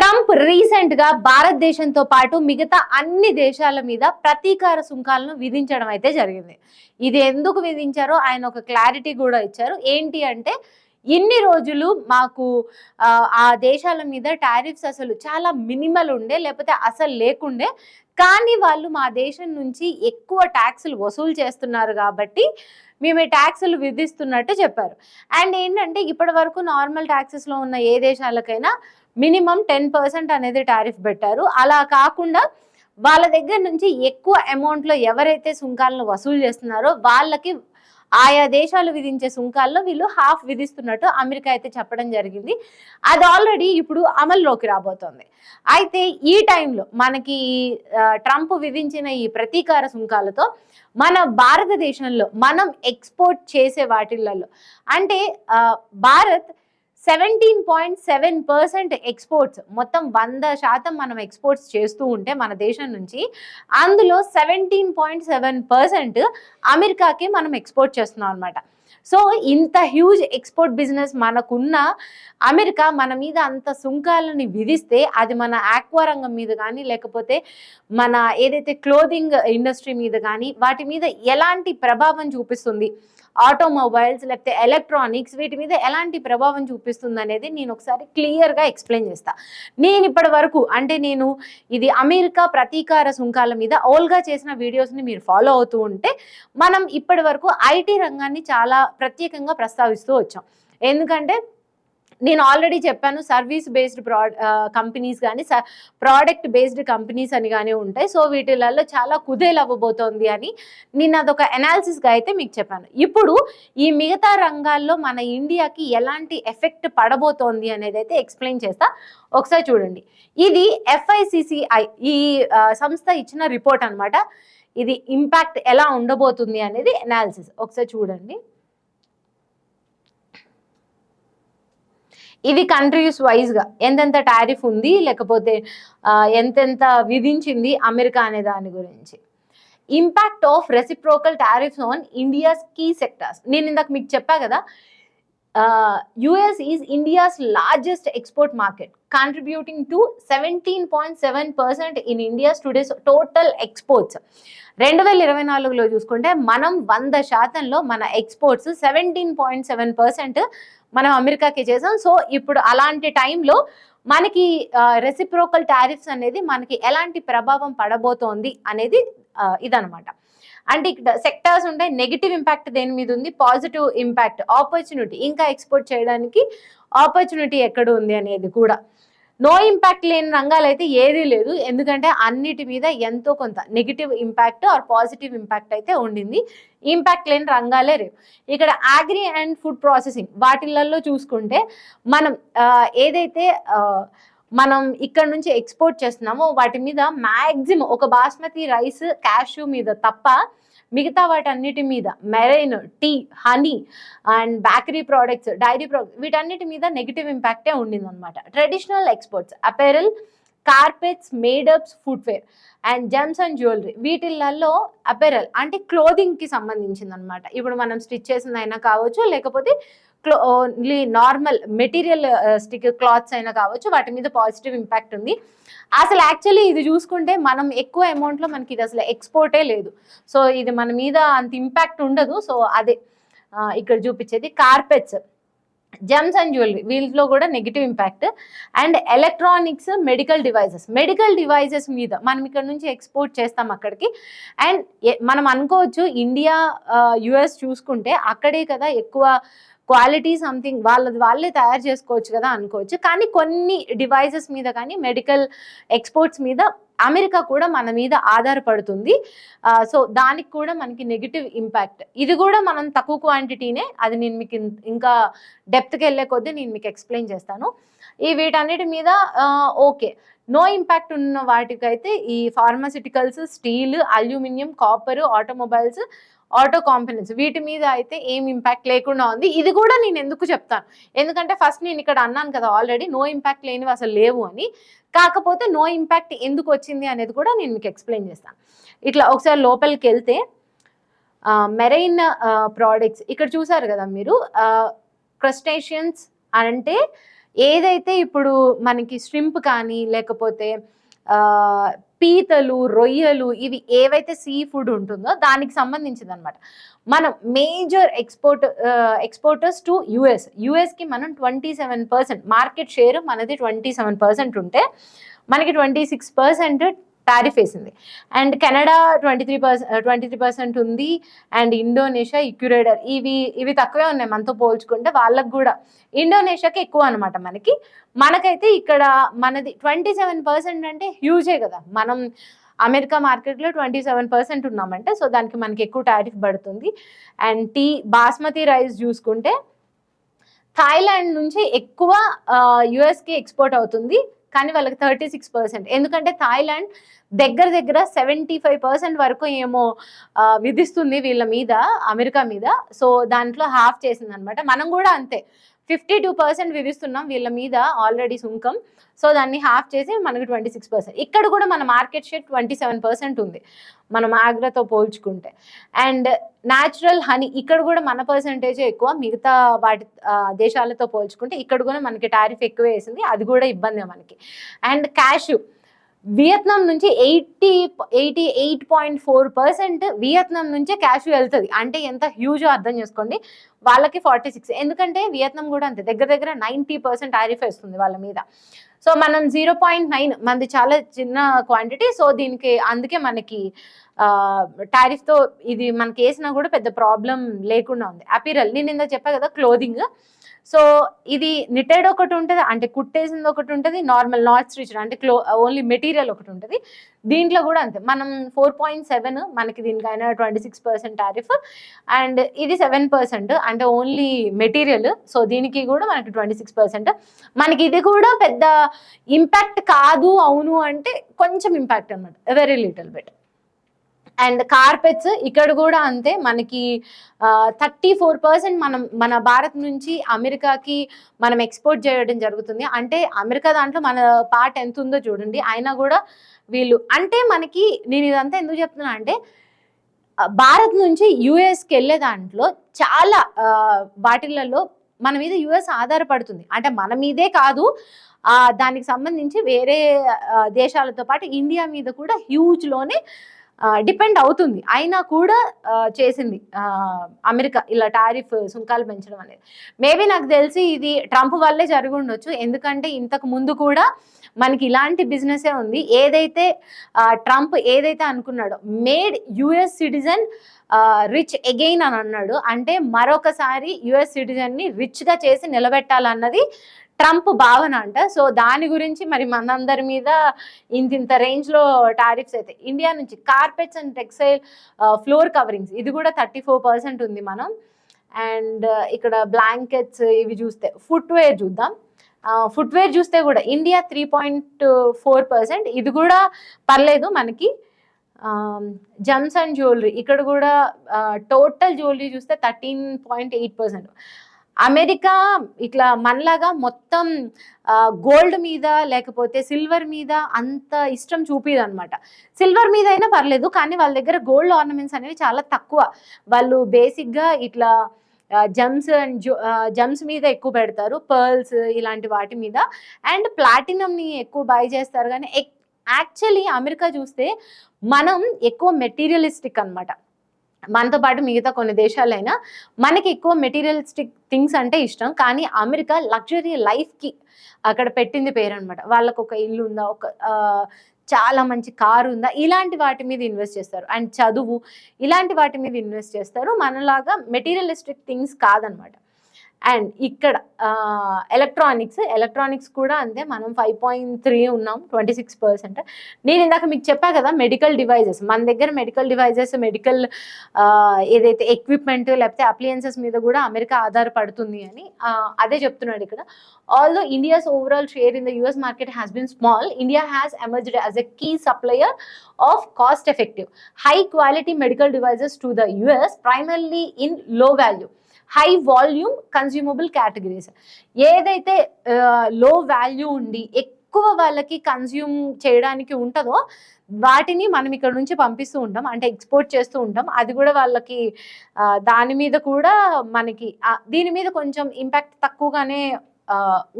Trump recent గా భారతదేశంతో పాటు మిగతా అన్ని దేశాల మీద ప్రతీకార సుంకాలను విధించడం అయితే జరిగింది. ఇది ఎందుకు విధించారో ఆయన ఒక క్లారిటీ కూడా ఇచ్చారు. ఏంటి అంటే ఇన్ని రోజులు మాకు ఆ దేశాల మీద టారిఫ్స్ అసలు చాలా మినిమల్ ఉండే, లేకపోతే అసలు లేకుండే. కానీ వాళ్ళు మా దేశం నుంచి ఎక్కువ ట్యాక్సులు వసూలు చేస్తున్నారు కాబట్టి మేము ఈ ట్యాక్సులు విధిస్తున్నట్టు చెప్పారు. అండ్ ఏంటంటే ఇప్పటి వరకు నార్మల్ ట్యాక్సెస్లో ఉన్న ఏ దేశాలకైనా మినిమం 10% అనేది టారిఫ్ పెట్టారు. అలా కాకుండా వాళ్ళ దగ్గర నుంచి ఎక్కువ అమౌంట్లో ఎవరైతే సుంకాలను వసూలు చేస్తున్నారో వాళ్ళకి ఆయా దేశాలు విధించే సుంకాల్లో వీళ్ళు హాఫ్ విధిస్తున్నట్టు అమెరికా అయితే చెప్పడం జరిగింది. అది ఆల్రెడీ ఇప్పుడు అమల్లోకి రాబోతోంది. అయితే ఈ టైంలో మనకి ట్రంప్ విధించిన ఈ ప్రతీకార సుంకాలతో మన భారతదేశంలో మనం ఎక్స్పోర్ట్ చేసే వాటిలలో అంటే భారత్ 17.7% ఎక్స్పోర్ట్స్, మొత్తం 100% మనం ఎక్స్పోర్ట్స్ చేస్తూ ఉంటే మన దేశం నుంచి అందులో 17.7% అమెరికాకి మనం ఎక్స్పోర్ట్ చేస్తున్నాం అనమాట. సో ఇంత హ్యూజ్ ఎక్స్పోర్ట్ బిజినెస్ మనకున్న అమెరికా మన మీద అంత సుంకాలని విధిస్తే అది మన ఆక్వా రంగం మీద కానీ, లేకపోతే మన ఏదైతే క్లోదింగ్ ఇండస్ట్రీ మీద కానీ వాటి మీద ఎలాంటి ప్రభావం చూపిస్తుంది, ఆటోమొబైల్స్ లేకపోతే ఎలక్ట్రానిక్స్ వీటి మీద ఎలాంటి ప్రభావం చూపిస్తుంది అనేది నేను ఒకసారి క్లియర్గా ఎక్స్ప్లెయిన్ చేస్తా. నేను ఇప్పటి వరకు అంటే నేను ఇది అమెరికా ప్రతీకార సుంకాల మీద ఓల్గా చేసిన వీడియోస్ని మీరు ఫాలో అవుతూ ఉంటే మనం ఇప్పటి వరకు ఐటీ రంగాన్ని చాలా ప్రత్యేకంగా ప్రస్తావిస్తూ వచ్చాం. ఎందుకంటే నేను ఆల్రెడీ చెప్పాను, సర్వీస్ బేస్డ్ కంపెనీస్ కానీ ప్రోడక్ట్ బేస్డ్ కంపెనీస్ అని కానీ ఉంటాయి. సో వీటిలలో చాలా కుదేలు అవ్వబోతోంది అని నేను అదొక అనాలిసిస్గా అయితే మీకు చెప్పాను. ఇప్పుడు ఈ మిగతా రంగాల్లో మన ఇండియాకి ఎలాంటి ఎఫెక్ట్ పడబోతోంది అనేది అయితే ఎక్స్ప్లెయిన్ చేస్తా. ఒకసారి చూడండి, ఇది FICCI ఈ సంస్థ ఇచ్చిన రిపోర్ట్ అనమాట. ఇది ఇంపాక్ట్ ఎలా ఉండబోతుంది అనేది అనాలిసిస్ ఒకసారి చూడండి. ఇది కంట్రీస్ వైజ్గా ఎంతెంత టారిఫ్ ఉంది, లేకపోతే ఎంతెంత విధించింది అమెరికా అనే దాని గురించి. Impact of reciprocal tariffs on India's key sectors. నేను ఇందాక మీకు చెప్పా కదా, US is India's largest export market, contributing to 17.7% in India's today's total exports. 2024లో చూసుకుంటే మనం 100%లో మన ఎక్స్పోర్ట్స్ 17.7% మనం అమెరికాకి చేసాం. సో ఇప్పుడు అలాంటి టైంలో మనకి రెసిప్రోకల్ టారిఫ్స్ అనేది మనకి ఎలాంటి ప్రభావం పడబోతోంది అనేది ఇదనమాట. అంటే ఇక్కడ సెక్టార్స్ ఉంటాయి. నెగిటివ్ ఇంపాక్ట్ దేని మీద ఉంది, పాజిటివ్ ఇంపాక్ట్, ఆపర్చునిటీ, ఇంకా ఎక్స్పోర్ట్ చేయడానికి ఆపర్చునిటీ ఎక్కడ ఉంది అనేది కూడా. నో ఇంపాక్ట్ లేని రంగాలు అయితే ఏదీ లేదు, ఎందుకంటే అన్నిటి మీద ఎంతో కొంత negative impact or positive impact అయితే ఉండింది. ఇంపాక్ట్ లేని రంగాలే లేవు. ఇక్కడ అగ్రి అండ్ ఫుడ్ ప్రాసెసింగ్ వాటిలలో చూసుకుంటే మనం ఏదైతే మనం ఇక్కడ నుంచి ఎక్స్పోర్ట్ చేస్తున్నామో వాటి మీద మ్యాక్సిమం ఒక బాస్మతి రైస్, క్యాష్యూ మీద తప్ప మిగతా వాటన్నిటి మీద marine, tea, honey and bakery products, dairy products వీటన్నిటి మీద నెగిటివ్ ఇంపాక్టే ఉండిందనమాట. Traditional exports, apparel, carpets, made ups, footwear and gems and jewellery వీటిల్లో అపెరల్ అంటే క్లోదింగ్కి సంబంధించింది అనమాట. ఇప్పుడు మనం స్టిచ్ చేసిందైనా కావచ్చు, లేకపోతే నార్మల్ మెటీరియల్ స్టిక్ క్లాత్స్ అయినా కావచ్చు, వాటి మీద పాజిటివ్ ఇంపాక్ట్ ఉంది. అసలు యాక్చువల్లీ ఇది చూసుకుంటే మనం ఎక్కువ అమౌంట్లో మనకి ఇది అసలు ఎక్స్పోర్టే లేదు. సో ఇది మన మీద అంత ఇంపాక్ట్ ఉండదు. సో అదే ఇక్కడ చూపించేది. కార్పెట్స్, జెమ్స్ అండ్ జ్యువెలరీ వీటిలో కూడా negative impact. And electronics, medical devices మీద మనం ఇక్కడ నుంచి ఎక్స్పోర్ట్ చేస్తాం అక్కడికి. అండ్ మనం అనుకోవచ్చు ఇండియా US చూసుకుంటే అక్కడే కదా ఎక్కువ క్వాలిటీ సంథింగ్ వాళ్ళే తయారు చేసుకోవచ్చు కదా అనుకోవచ్చు. కానీ కొన్ని డివైజెస్ మీద కానీ మెడికల్ ఎక్స్పోర్ట్స్ మీద అమెరికా కూడా మన మీద ఆధారపడుతుంది. సో దానికి కూడా మనకి నెగిటివ్ ఇంపాక్ట్. ఇది కూడా మనం తక్కువ క్వాంటిటీనే, అది నేను మీకు ఇంకా డెప్త్కి వెళ్ళే కొద్దీ నేను మీకు ఎక్స్ప్లెయిన్ చేస్తాను. వీటన్నిటి మీద ఓకే, నో ఇంపాక్ట్ ఉన్న వాటికైతే ఈ pharmaceuticals, steel, aluminium, copper, automobiles, auto components వీటి మీద అయితే ఏం ఇంపాక్ట్ లేకుండా ఉంది. ఇది కూడా నేను ఎందుకు చెప్తాను, ఎందుకంటే ఫస్ట్ నేను ఇక్కడ అన్నాను కదా ఆల్రెడీ నో ఇంపాక్ట్ లేనివి అసలు లేవు అని. కాకపోతే నో ఇంపాక్ట్ ఎందుకు వచ్చింది అనేది కూడా నేను మీకు ఎక్స్ప్లెయిన్ చేస్తాను. ఇట్లా ఒకసారి లోపలికి వెళ్తే మెరైన్ ప్రోడక్ట్స్ ఇక్కడ చూసారు కదా మీరు. క్రస్టేషియన్స్ అంటే ఏదైతే ఇప్పుడు మనకి ష్రింప్ కానీ లేకపోతే పీతలు, రొయ్యలు ఇవి ఏవైతే సీ ఫుడ్ ఉంటుందో దానికి సంబంధించింది అనమాట. మనం మేజర్ ఎక్స్పోర్టర్స్ టు యుఎస్కి మనం 27% మార్కెట్ షేర్ మనది 27% ఉంటే మనకి 26% టారిఫ్ వేసింది. అండ్ కెనడా 23% ఉంది. అండ్ ఇండోనేషియా, ఈక్యురేటర్ ఇవి తక్కువే ఉన్నాయి మనతో పోల్చుకుంటే. వాళ్ళకు కూడా ఇండోనేషియాకి ఎక్కువ అనమాట. మనకైతే ఇక్కడ మనది 27% అంటే హ్యూజే కదా. మనం అమెరికా మార్కెట్లో 27% ఉన్నామంటే సో దానికి మనకి ఎక్కువ టారిఫ్ పడుతుంది. అండ్ బాస్మతి రైస్ చూసుకుంటే థాయిలాండ్ నుంచి ఎక్కువ యుఎస్కి ఎక్స్పోర్ట్ అవుతుంది, కానీ వాళ్ళకి 36%. ఎందుకంటే థాయిలాండ్ దగ్గర 75% వరకు ఏమో విధిస్తుంది వీళ్ళ మీద, అమెరికా మీద. సో దాంట్లో హాఫ్ చేసింది అనమాట. మనం కూడా అంతే 52% విధిస్తున్నాం వీళ్ళ మీద ఆల్రెడీ సుంకం. సో దాన్ని హాఫ్ చేసి మనకు 26%. ఇక్కడ కూడా మన మార్కెట్ షేర్ 27% ఉంది మనం ఆగ్రాతో పోల్చుకుంటే. అండ్ న్యాచురల్ హనీ ఇక్కడ కూడా మన పర్సంటేజే ఎక్కువ మిగతా వాటి దేశాలతో పోల్చుకుంటే. ఇక్కడ కూడా మనకి టారిఫ్ ఎక్కువ వేసింది, అది కూడా ఇబ్బంది మనకి. అండ్ క్యాష్యూ వియత్నాం నుంచి 88.4% వియత్నాం నుంచే క్యాష్యూ వెళ్తుంది. అంటే ఎంత హ్యూజో అర్థం చేసుకోండి. వాళ్ళకి 46. ఎందుకంటే వియత్నాం కూడా అంతే దగ్గర 90% టారిఫ్ వేస్తుంది వాళ్ళ మీద. సో మనం 0.9 మనది చాలా చిన్న క్వాంటిటీ. సో దీనికి అందుకే మనకి టారిఫ్తో ఇది మనకి వేసినా కూడా పెద్ద ప్రాబ్లం లేకుండా ఉంది. అపీరల్ నేను ఇందా చెప్పా కదా, క్లోదింగ్. సో ఇది నిటెడ్ ఒకటి ఉంటుంది, అంటే కుట్టేసింది ఒకటి ఉంటుంది, నార్మల్ నాట్ స్టిచ్డ్ అంటే ఓన్లీ మెటీరియల్ ఒకటి ఉంటుంది. దీంట్లో కూడా అంతే మనం 4.7 మనకి దీనికైనా 26% టారిఫ్. అండ్ ఇది 7% అంటే ఓన్లీ మెటీరియల్. సో దీనికి కూడా మనకి 26%. మనకి ఇది కూడా పెద్ద ఇంపాక్ట్ కాదు అవును అంటే కొంచెం ఇంపాక్ట్ అనమాట, very little bit. And carpets ఇక్కడ కూడా అంతే మనకి 34% మన భారత్ నుంచి అమెరికాకి మనం ఎక్స్పోర్ట్ చేయడం జరుగుతుంది. అంటే అమెరికా దాంట్లో మన పార్ట్ ఎంత ఉందో చూడండి. అయినా కూడా వీళ్ళు అంటే మనకి నేను ఇదంతా ఎందుకు చెప్తున్నా అంటే భారత్ నుంచి యుఎస్కి వెళ్ళే దాంట్లో చాలా వాటిలలో మన మీద యుఎస్ ఆధారపడుతుంది. అంటే మన మీదే కాదు, దానికి సంబంధించి వేరే దేశాలతో పాటు ఇండియా మీద కూడా హ్యూజ్లోనే డిపెండ్ అవుతుంది. అయినా కూడా చేసింది అమెరికా ఇలా టారిఫ్ సుంకాలు పెంచడం అనేది. మేబీ నాకు తెలిసి ఇది ట్రంప్ వల్లే జరిగి ఉండొచ్చు. ఎందుకంటే ఇంతకు ముందు కూడా మనకి ఇలాంటి బిజినెసే ఉంది. ఏదైతే ట్రంప్ ఏదైతే అనుకున్నాడో made US citizen rich again అని అన్నాడు. అంటే మరొకసారి యుఎస్ సిటిజన్ని రిచ్గా చేసి నిలబెట్టాలన్నది ట్రంప్ భావన అంట. సో దాని గురించి మరి మనందరి మీద ఇంత రేంజ్లో టారిఫ్స్ అయితే. ఇండియా నుంచి carpets and textile floor coverings ఇది కూడా 34% ఉంది మనం. అండ్ ఇక్కడ బ్లాంకెట్స్ ఇవి చూస్తే ఫుట్వేర్ చూద్దాం. ఫుట్వేర్ చూస్తే కూడా ఇండియా 3.4%, ఇది కూడా పర్లేదు మనకి. జమ్స్ అండ్ జ్యువెలరీ ఇక్కడ కూడా టోటల్ జ్యువెలరీ చూస్తే 13.8%. అమెరికా ఇట్లా మనలాగా మొత్తం గోల్డ్ మీద లేకపోతే సిల్వర్ మీద అంత ఇష్టం చూపిదు అనమాట. సిల్వర్ మీద అయినా పర్లేదు, కానీ వాళ్ళ దగ్గర గోల్డ్ ఆర్నమెంట్స్ అనేవి చాలా తక్కువ. వాళ్ళు బేసిక్గా ఇట్లా జమ్స్ మీద ఎక్కువ పెడతారు, పర్ల్స్ ఇలాంటి వాటి మీద. అండ్ ప్లాటినంని ఎక్కువ బై చేస్తారు. కానీ యాక్చువల్లీ అమెరికా చూస్తే మనం ఎక్కువ మెటీరియలిస్టిక్ అనమాట. మనతో పాటు మిగతా కొన్ని దేశాలైనా మనకి ఎక్కువ మెటీరియలిస్టిక్ థింగ్స్ అంటే ఇష్టం. కానీ అమెరికా లగ్జరీ లైఫ్కి అక్కడ పెట్టింది పేరు అనమాట. వాళ్ళకు ఒక ఇల్లు ఉందా, ఒక చాలా మంచి కారు ఉందా, ఇలాంటి వాటి మీద ఇన్వెస్ట్ చేస్తారు. అండ్ చదువు ఇలాంటి వాటి మీద ఇన్వెస్ట్ చేస్తారు. మనలాగా మెటీరియలిస్టిక్ థింగ్స్ కాదనమాట. అండ్ ఇక్కడ ఎలక్ట్రానిక్స్ కూడా అంతే. మనం 5.3 ఉన్నాం, 26%. నేను ఇందాక మీకు చెప్పా కదా మెడికల్ డివైజెస్, మన దగ్గర మెడికల్ డివైజెస్ మెడికల్ ఏదైతే ఎక్విప్మెంట్ లేకపోతే అప్లయన్సెస్ మీద కూడా అమెరికా ఆధారపడుతుంది అని అదే చెప్తున్నాడు ఇక్కడ. Although India's overall share in the US market has been small, India has emerged as a key supplier of cost effective high quality medical devices to the US, primarily in low value high volume consumable categories. ఏదైతే low value ఉండి ఎక్కువ వాళ్ళకి consume చేయడానికి ఉంటుందో వాటిని మనం ఇక్కడ నుంచి పంపిస్తూ ఉంటాం, అంటే ఎక్స్పోర్ట్ చేస్తూ ఉంటాం. అది కూడా వాళ్ళకి దాని మీద కూడా మనకి దీని మీద కొంచెం ఇంపాక్ట్ తక్కువగానే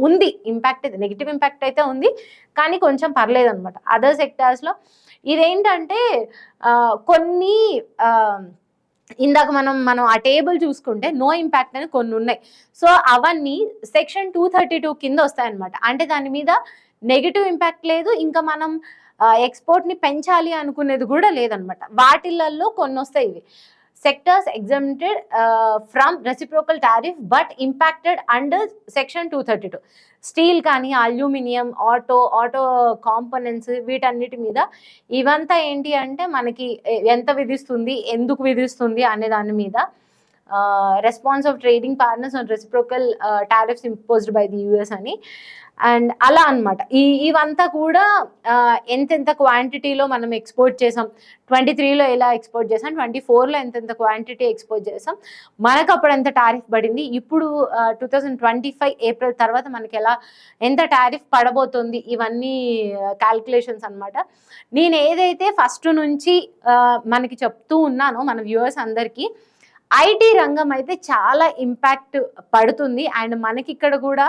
ఉంది ఇంపాక్ట్, నెగిటివ్ ఇంపాక్ట్ అయితే ఉంది, కానీ కొంచెం పర్లేదు అనమాట. అదర్ సెక్టార్స్లో ఇదేంటంటే కొన్ని ఇందాక మనం ఆ టేబుల్ చూసుకుంటే నో ఇంపాక్ట్ అని కొన్ని ఉన్నాయి. సో అవన్నీ సెక్షన్ 232 కింద వస్తాయన్నమాట. అంటే దాని మీద నెగిటివ్ ఇంపాక్ట్ లేదు, ఇంకా మనం ఎక్స్పోర్ట్ని పెంచాలి అనుకునేది కూడా లేదనమాట. వాటిలలో కొన్ని వస్తాయి ఇవి. Sectors exempted from reciprocal tariff but impacted under section 232. Steel కానీ, అల్యూమినియం, ఆటో కాంపోనెంట్స్, వీటన్నిటి మీద ఇవంతా ఏంటి అంటే మనకి ఎంత విధిస్తుంది, ఎందుకు విధిస్తుంది అనే దాని మీద response of trading partners on reciprocal tariffs imposed by the US అని. అండ్ అలా అనమాట. ఇవంతా కూడా ఎంతెంత క్వాంటిటీలో మనం ఎక్స్పోర్ట్ చేసాం, 23లో ఎలా ఎక్స్పోర్ట్ చేసాం, 24లో ఎంతెంత క్వాంటిటీ ఎక్స్పోర్ట్ చేసాం, మనకు అప్పుడు ఎంత టారిఫ్ పడింది, ఇప్పుడు 2025 ఏప్రిల్ తర్వాత మనకి ఎంత టారిఫ్ పడబోతుంది, ఇవన్నీ క్యాల్కులేషన్స్ అనమాట. నేను ఏదైతే ఫస్ట్ నుంచి మనకి చెప్తూ ఉన్నానో మన వ్యూవర్స్ అందరికీ, ఐటీ రంగం అయితే చాలా ఇంపాక్ట్ పడుతుంది. అండ్ మనకి ఇక్కడ కూడా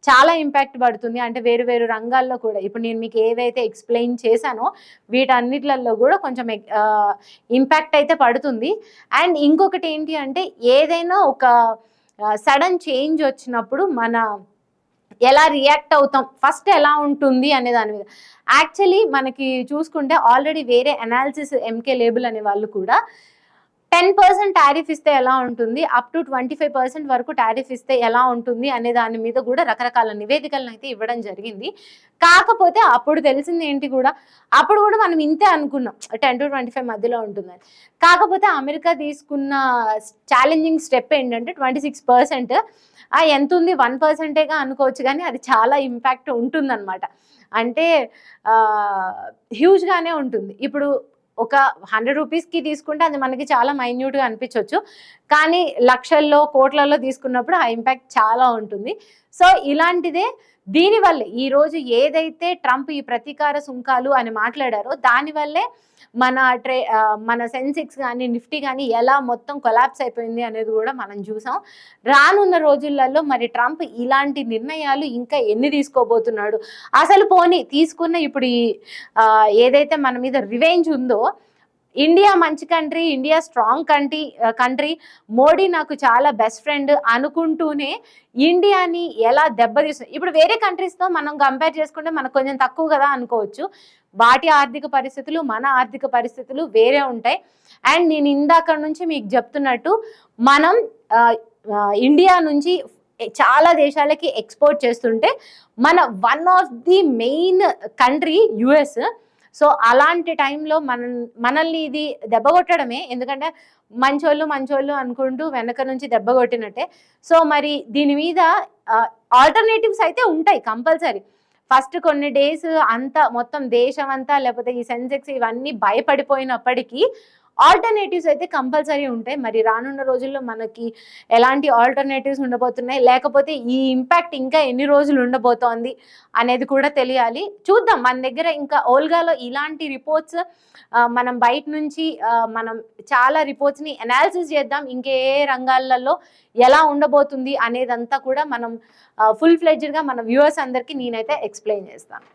చాలా ఇంపాక్ట్ పడుతుంది. అంటే వేరు వేరు రంగాల్లో కూడా ఇప్పుడు నేను మీకు ఏవైతే ఎక్స్ప్లెయిన్ చేశానో వీటన్నిటిలలో కూడా కొంచెం ఇంపాక్ట్ అయితే పడుతుంది. అండ్ ఇంకొకటి ఏంటి అంటే ఏదైనా ఒక సడన్ చేంజ్ వచ్చినప్పుడు మన ఎలా రియాక్ట్ అవుతాం, ఫస్ట్ ఎలా ఉంటుంది అనే దాని మీద. యాక్చువల్లీ మనకి చూసుకుంటే ఆల్రెడీ వేరే అనాలిసిస్ ఎంకే లేబుల్ అనే వాళ్ళు కూడా 10% టారిఫ్ ఇస్తే ఎలా ఉంటుంది, అప్ టు 25% వరకు టారిఫ్ ఇస్తే ఎలా ఉంటుంది అనే దాని మీద కూడా రకరకాల నివేదికలను అయితే ఇవ్వడం జరిగింది. కాకపోతే అప్పుడు తెలిసింది ఏంటి కూడా, అప్పుడు కూడా మనం ఇంతే అనుకున్నాం 10 to 25 మధ్యలో ఉంటుందని. కాకపోతే అమెరికా తీసుకున్న ఛాలెంజింగ్ స్టెప్ ఏంటంటే 26%. ఎంత ఉంది, 1%గా అనుకోవచ్చు, కానీ అది చాలా ఇంపాక్ట్ ఉంటుందన్నమాట. అంటే హ్యూజ్గానే ఉంటుంది. ఇప్పుడు ఒక 100 రూపీస్కి తీసుకుంటే అది మనకి చాలా మైన్యూట్గా అనిపించవచ్చు, కానీ లక్షల్లో కోట్లలో తీసుకున్నప్పుడు ఆ ఇంపాక్ట్ చాలా ఉంటుంది. సో ఇలాంటిదే దీనివల్లే ఈరోజు ఏదైతే ట్రంప్ ఈ ప్రతీకార సుంకాలు అని మాట్లాడారో దానివల్లే మన సెన్సెక్స్ కానీ నిఫ్టీ కానీ ఎలా మొత్తం కొలాప్స్ అయిపోయింది అనేది కూడా మనం చూసాం. రానున్న రోజులలో మరి ట్రంప్ ఇలాంటి నిర్ణయాలు ఇంకా ఎన్ని తీసుకోబోతున్నాడు, అసలు పోనీ తీసుకున్న ఇప్పుడు ఏదైతే మన మీద రివెంజ్ ఉందో, ఇండియా మంచి country, India strong country, Modi నాకు చాలా బెస్ట్ ఫ్రెండ్ అనుకుంటూనే ఇండియాని ఎలా దెబ్బతీస్తుంది. ఇప్పుడు వేరే కంట్రీస్తో మనం కంపేర్ చేసుకుంటే మనకు కొంచెం తక్కువ కదా అనుకోవచ్చు. వాటి ఆర్థిక పరిస్థితులు మన ఆర్థిక పరిస్థితులు వేరే ఉంటాయి. అండ్ నేను ఇందాక నుంచి మీకు చెప్తున్నట్టు మనం ఇండియా నుంచి చాలా దేశాలకి ఎక్స్పోర్ట్ చేస్తుంటే మన one of the main country US. So అలాంటి టైంలో మనల్ని ఇది దెబ్బ కొట్టడమే, ఎందుకంటే మంచోళ్ళు అనుకుంటూ వెనక నుంచి దెబ్బ కొట్టినట్టే. సో మరి దీని మీద ఆల్టర్నేటివ్స్ అయితే ఉంటాయి కంపల్సరీ. ఫస్ట్ కొన్ని డేస్ అంతా మొత్తం దేశం అంతా లేకపోతే ఈ సెన్సెక్స్ ఇవన్నీ భయపడిపోయినప్పటికీ ఆల్టర్నేటివ్స్ అయితే కంపల్సరీ ఉంటాయి. మరి రానున్న రోజుల్లో మనకి ఎలాంటి ఆల్టర్నేటివ్స్ ఉండబోతున్నాయి, లేకపోతే ఈ ఇంపాక్ట్ ఇంకా ఎన్ని రోజులు ఉండబోతోంది అనేది కూడా తెలియాలి. చూద్దాం. మన దగ్గర ఇంకా ఓల్గాలో ఇలాంటి రిపోర్ట్స్ మనం బయట నుంచి మనం చాలా రిపోర్ట్స్ని అనాలిసిస్ చేద్దాం. ఇంకే రంగాలలో ఎలా ఉండబోతుంది అనేదంతా కూడా మనం ఫుల్ ఫ్లెడ్జ్డ్గా మన వ్యూవర్స్ అందరికీ నేనైతే ఎక్స్ప్లెయిన్ చేస్తాను.